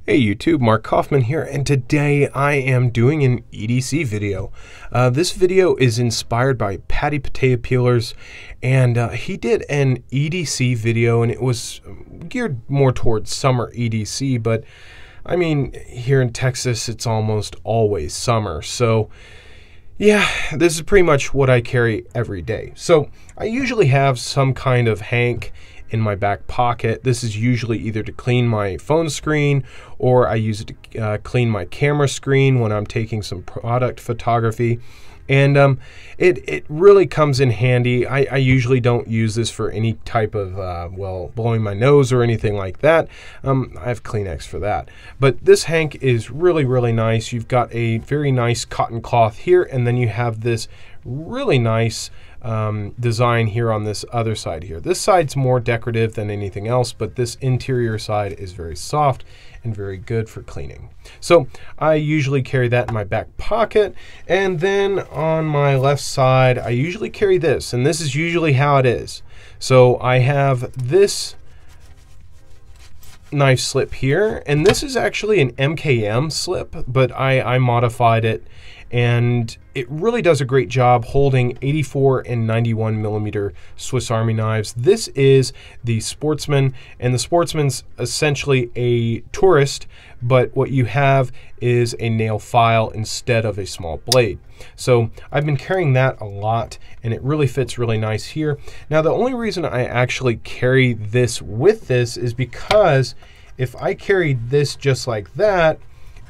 Hey YouTube, Mark Kaufman here, and today I am doing an EDC video. This video is inspired by Patty Potato Peelers, and he did an EDC video, and it was geared more towards summer EDC, but I mean, here in Texas, it's almost always summer, so yeah, this is pretty much what I carry every day. So I usually have some kind of hank in my back pocket. This is usually either to clean my phone screen, or I use it to clean my camera screen when I'm taking some product photography. And it really comes in handy. I usually don't use this for any type of, well, blowing my nose or anything like that. I have Kleenex for that. But this hank is really, really nice. You've got a very nice cotton cloth here, and then you have this really nice design here on this other side here. This side's more decorative than anything else, but this interior side is very soft and very good for cleaning. So I usually carry that in my back pocket, and then on my left side I usually carry this, and this is usually how it is. So I have this knife slip here, and this is actually an MKM slip, but I modified it, and it really does a great job holding 84 and 91 millimeter Swiss Army knives. This is the Sportsman, and the Sportsman's essentially a tourist, but what you have is a nail file instead of a small blade. So I've been carrying that a lot, and it really fits really nice here. Now the only reason I actually carry this with this is because if I carried this just like that,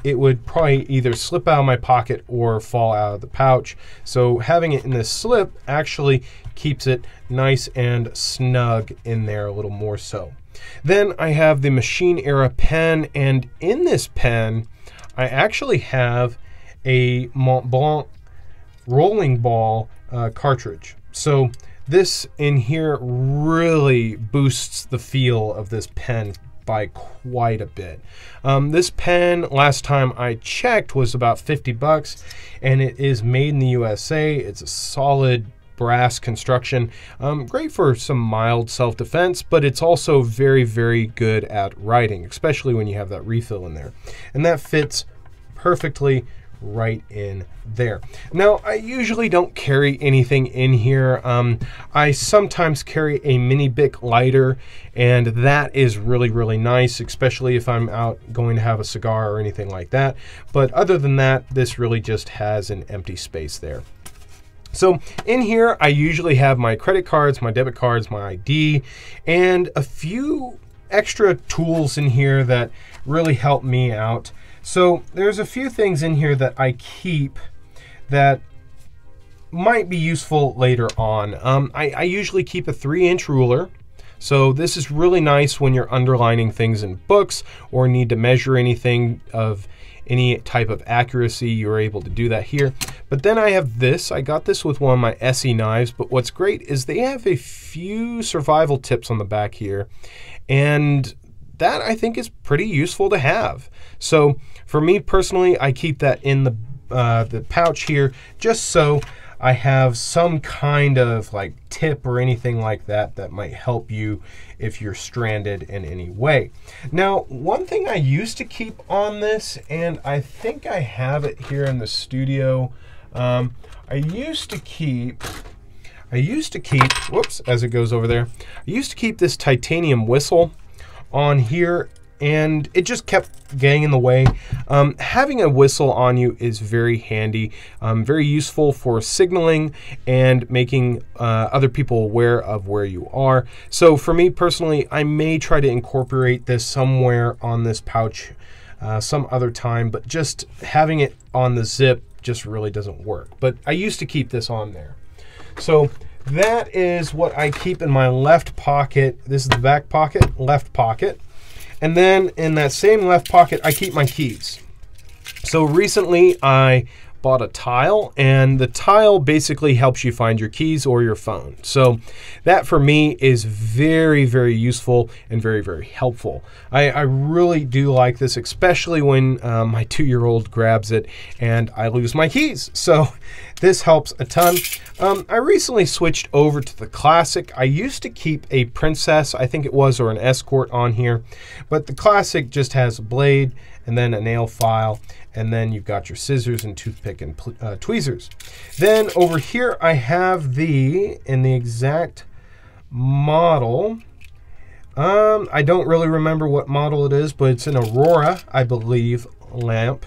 it would probably either slip out of my pocket or fall out of the pouch. So having it in this slip actually keeps it nice and snug in there a little more so. Then I have the Machine Era pen, and in this pen I actually have a Mont Blanc rolling ball cartridge. So this in here really boosts the feel of this pen by quite a bit. This pen, last time I checked, was about 50 bucks, and it is made in the USA. It's a solid brass construction, great for some mild self-defense, but it's also very, very good at writing, especially when you have that refill in there. And that fits perfectly right in there. Now I usually don't carry anything in here. I sometimes carry a mini Bic lighter, and that is really, really nice, especially if I'm out going to have a cigar or anything like that. But other than that, this really just has an empty space there. So in here I usually have my credit cards, my debit cards, my ID, and a few extra tools in here that really help me out. So there's a few things in here that I keep that might be useful later on. I usually keep a 3-inch ruler. So this is really nice when you're underlining things in books or need to measure anything of any type of accuracy. You're able to do that here. But then I have this. I got this with one of my Essie knives, but what's great is they have a few survival tips on the back here, and that I think is pretty useful to have. So for me personally, I keep that in the pouch here, just so I have some kind of like tip or anything like that that might help you if you're stranded in any way. Now, one thing I used to keep on this, and I think I have it here in the studio, I used to keep, whoops, as it goes over there, I used to keep this titanium whistle on here, and it just kept getting in the way. Having a whistle on you is very handy, very useful for signaling and making other people aware of where you are. So for me personally, I may try to incorporate this somewhere on this pouch some other time, but just having it on the zip just really doesn't work. But I used to keep this on there. So that is what I keep in my left pocket. This is the back pocket, left pocket. And then in that same left pocket, I keep my keys. So recently I bought a tile, and the tile basically helps you find your keys or your phone. So that for me is very, very useful and very, very helpful. I really do like this, especially when my 2-year-old grabs it and I lose my keys. So this helps a ton. I recently switched over to the Classic. I used to keep a Princess, I think it was, or an Escort on here, but the Classic just has a blade and then a nail file, and then you've got your scissors and toothpick and tweezers. Then over here I have in the exact model. I don't really remember what model it is, but it's an Aurora, I believe, lamp.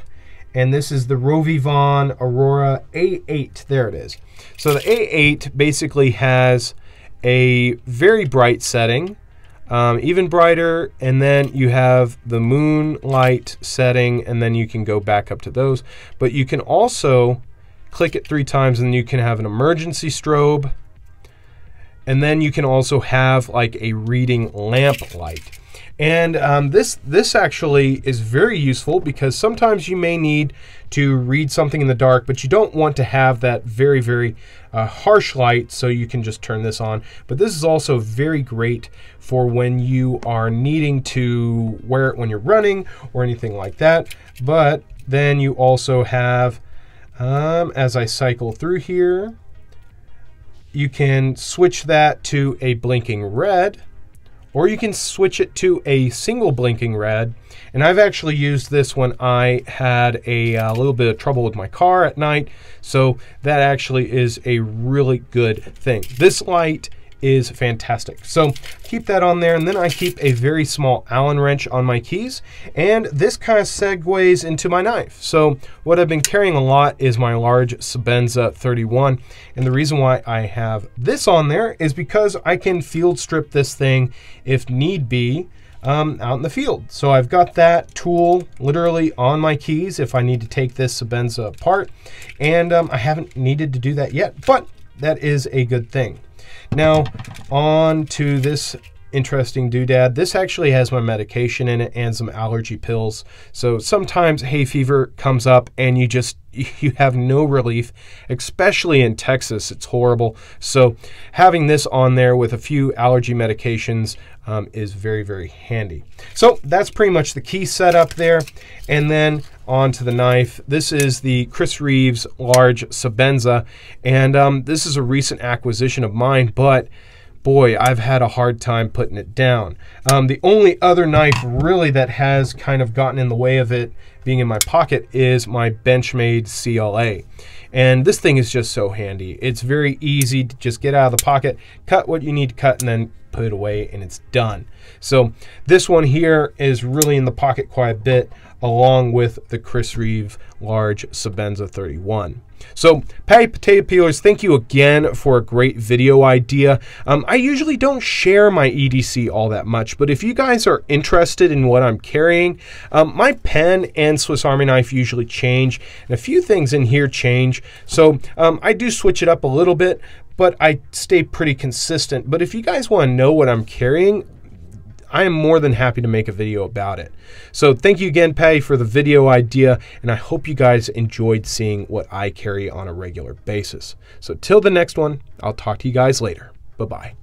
And this is the Rovivon Aurora A8. There it is. So the A8 basically has a very bright setting, even brighter, and then you have the moonlight setting, and then you can go back up to those. But you can also click it 3 times, and you can have an emergency strobe, and then you can also have like a reading lamp light. And this actually is very useful because sometimes you may need to read something in the dark, but you don't want to have that very, very harsh light, so you can just turn this on. But this is also very great for when you are needing to wear it when you're running or anything like that. But then you also have, as I cycle through here, you can switch that to a blinking red, or you can switch it to a single blinking red. And I've actually used this when I had a little bit of trouble with my car at night. So that actually is a really good thing. This light is fantastic. So keep that on there, and then I keep a very small Allen wrench on my keys, and this kind of segues into my knife. So what I've been carrying a lot is my large Sebenza 31, and the reason why I have this on there is because I can field strip this thing if need be out in the field. So I've got that tool literally on my keys if I need to take this Sebenza apart, and I haven't needed to do that yet, but that is a good thing. Now, on to this interesting doodad. This actually has my medication in it and some allergy pills. So sometimes hay fever comes up and you have no relief, especially in Texas. It's horrible. So having this on there with a few allergy medications is very, very handy. So that's pretty much the key setup there. And then on to the knife. This is the Chris Reeves large Sebenza, and this is a recent acquisition of mine, but boy, I've had a hard time putting it down. The only other knife really that has kind of gotten in the way of it being in my pocket is my Benchmade CLA. And this thing is just so handy. It's very easy to just get out of the pocket, cut what you need to cut, and then put it away, and it's done. So this one here is really in the pocket quite a bit, along with the Chris Reeve large Sebenza 31. So, Patty Potato Peelers, thank you again for a great video idea. I usually don't share my EDC all that much, but if you guys are interested in what I'm carrying, my pen and Swiss Army knife usually change, and a few things in here change. So I do switch it up a little bit, but I stay pretty consistent. But if you guys want to know what I'm carrying, I am more than happy to make a video about it. So thank you again, Patty, for the video idea, and I hope you guys enjoyed seeing what I carry on a regular basis. So till the next one, I'll talk to you guys later. Bye-bye.